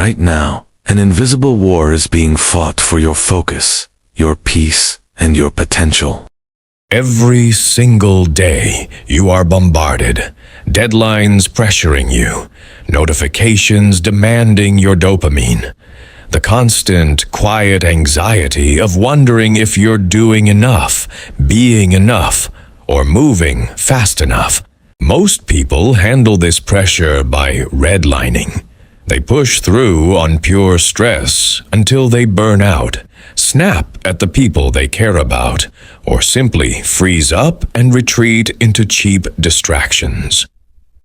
Right now, an invisible war is being fought for your focus, your peace, and your potential. Every single day, you are bombarded, deadlines pressuring you, notifications demanding your dopamine, the constant, quiet anxiety of wondering if you're doing enough, being enough, or moving fast enough. Most people handle this pressure by redlining. They push through on pure stress until they burn out, snap at the people they care about, or simply freeze up and retreat into cheap distractions.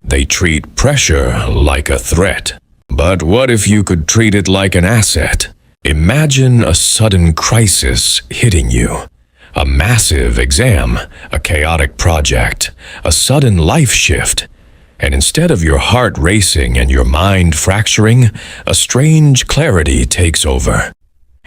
They treat pressure like a threat. But what if you could treat it like an asset? Imagine a sudden crisis hitting you. A massive exam, a chaotic project, a sudden life shift. And instead of your heart racing and your mind fracturing, a strange clarity takes over.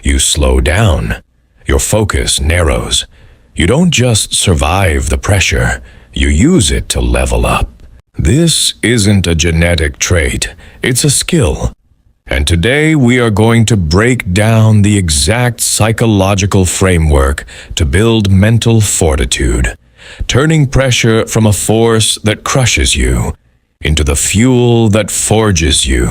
You slow down. Your focus narrows. You don't just survive the pressure, you use it to level up. This isn't a genetic trait, it's a skill. And today we are going to break down the exact psychological framework to build mental fortitude, turning pressure from a force that crushes you into the fuel that forges you.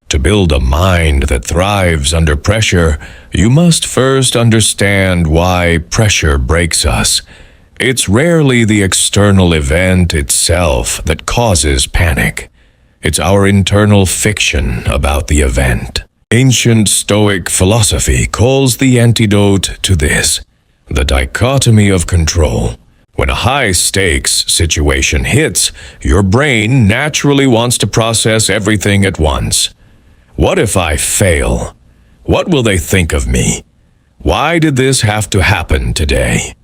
To build a mind that thrives under pressure, you must first understand why pressure breaks us. It's rarely the external event itself that causes panic. It's our internal fiction about the event. Ancient Stoic philosophy calls the antidote to this the dichotomy of control. When a high-stakes situation hits, your brain naturally wants to process everything at once. What if I fail? What will they think of me? Why did this have to happen today?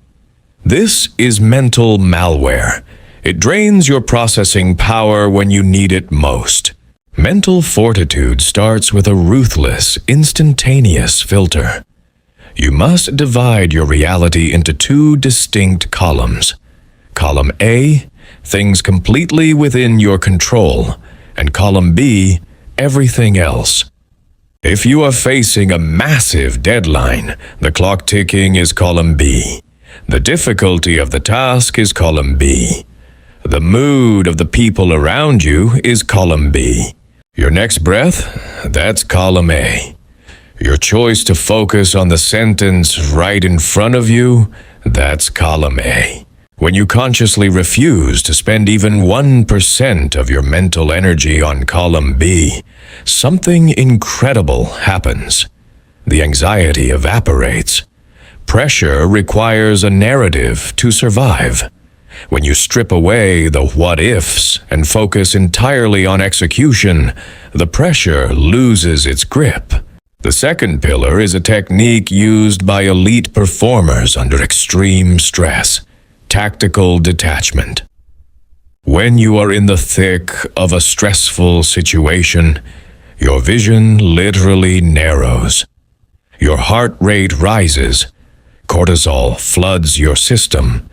This is mental malware. It drains your processing power when you need it most. Mental fortitude starts with a ruthless, instantaneous filter. You must divide your reality into two distinct columns. Column A, things completely within your control, and column B, everything else. If you are facing a massive deadline, the clock ticking is column B. The difficulty of the task is column B. The mood of the people around you is column B. Your next breath, that's column A. Your choice to focus on the sentence right in front of you, that's column A. When you consciously refuse to spend even 1% of your mental energy on column B, something incredible happens. The anxiety evaporates. Pressure requires a narrative to survive. When you strip away the what-ifs and focus entirely on execution, the pressure loses its grip. The second pillar is a technique used by elite performers under extreme stress: tactical detachment. When you are in the thick of a stressful situation, your vision literally narrows. Your heart rate rises, cortisol floods your system,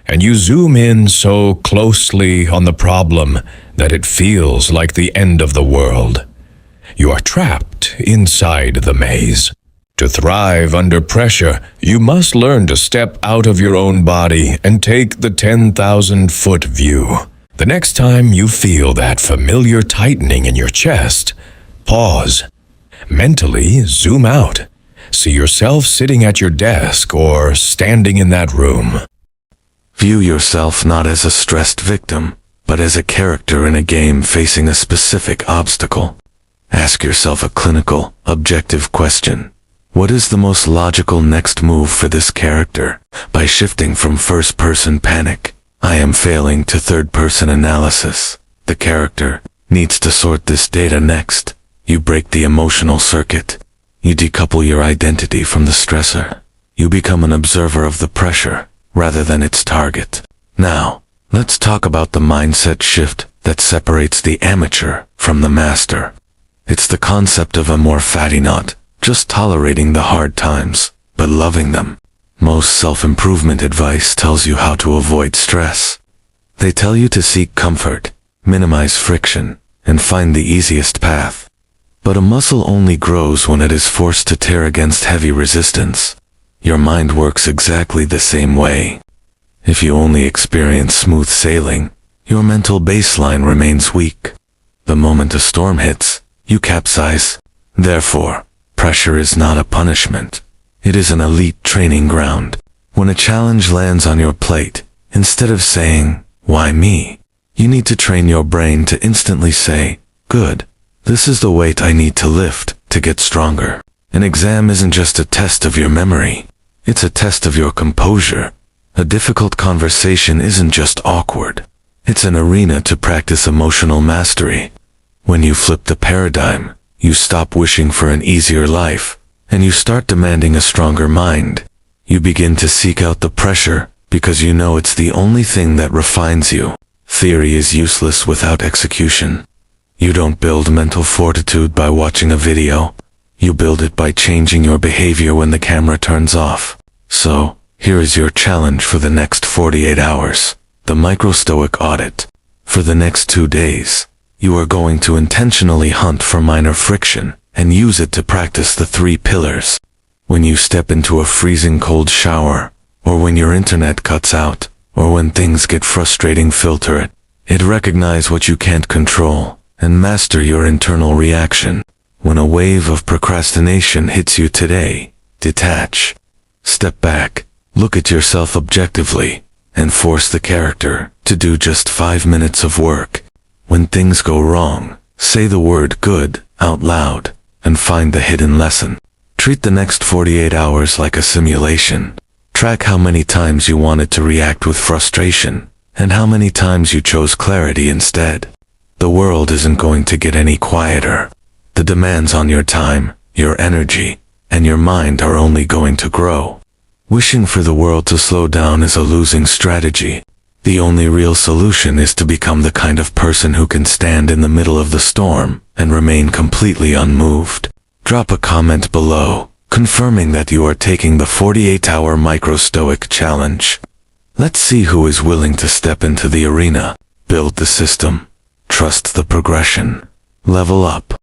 and you zoom in so closely on the problem that it feels like the end of the world. You are trapped inside the maze. To thrive under pressure, you must learn to step out of your own body and take the 10,000-foot view. The next time you feel that familiar tightening in your chest, pause. Mentally zoom out. See yourself sitting at your desk or standing in that room. View yourself not as a stressed victim, but as a character in a game facing a specific obstacle. Ask yourself a clinical, objective question. What is the most logical next move for this character? By shifting from first-person panic, I am failing, to third-person analysis, the character needs to sort this data next. You break the emotional circuit. You decouple your identity from the stressor. You become an observer of the pressure, rather than its target. Now, let's talk about the mindset shift that separates the amateur from the master. It's the concept of a more fatty not just tolerating the hard times, but loving them. Most self-improvement advice tells you how to avoid stress. They tell you to seek comfort, minimize friction, and find the easiest path. But a muscle only grows when it is forced to tear against heavy resistance. Your mind works exactly the same way. If you only experience smooth sailing, your mental baseline remains weak. The moment a storm hits, you capsize. Therefore, pressure is not a punishment. It is an elite training ground. When a challenge lands on your plate, instead of saying, "Why me?" you need to train your brain to instantly say, "Good. This is the weight I need to lift to get stronger." An exam isn't just a test of your memory. It's a test of your composure. A difficult conversation isn't just awkward. It's an arena to practice emotional mastery. When you flip the paradigm, you stop wishing for an easier life, and you start demanding a stronger mind. You begin to seek out the pressure because you know it's the only thing that refines you. Theory is useless without execution. You don't build mental fortitude by watching a video. You build it by changing your behavior when the camera turns off. So, here is your challenge for the next 48 hours. The microstoic audit. For the next 2 days, you are going to intentionally hunt for minor friction and use it to practice the 3 pillars. When you step into a freezing cold shower, or when your internet cuts out, or when things get frustrating, filter it. Recognize what you can't control and master your internal reaction. When a wave of procrastination hits you today, detach. Step back, look at yourself objectively, and force the character to do just 5 minutes of work. When things go wrong, say the word "good" out loud, and find the hidden lesson. Treat the next 48 hours like a simulation. Track how many times you wanted to react with frustration, and how many times you chose clarity instead. The world isn't going to get any quieter. The demands on your time, your energy, and your mind are only going to grow. Wishing for the world to slow down is a losing strategy. The only real solution is to become the kind of person who can stand in the middle of the storm and remain completely unmoved. Drop a comment below, confirming that you are taking the 48-hour microstoic challenge. Let's see who is willing to step into the arena, build the system, trust the progression, level up.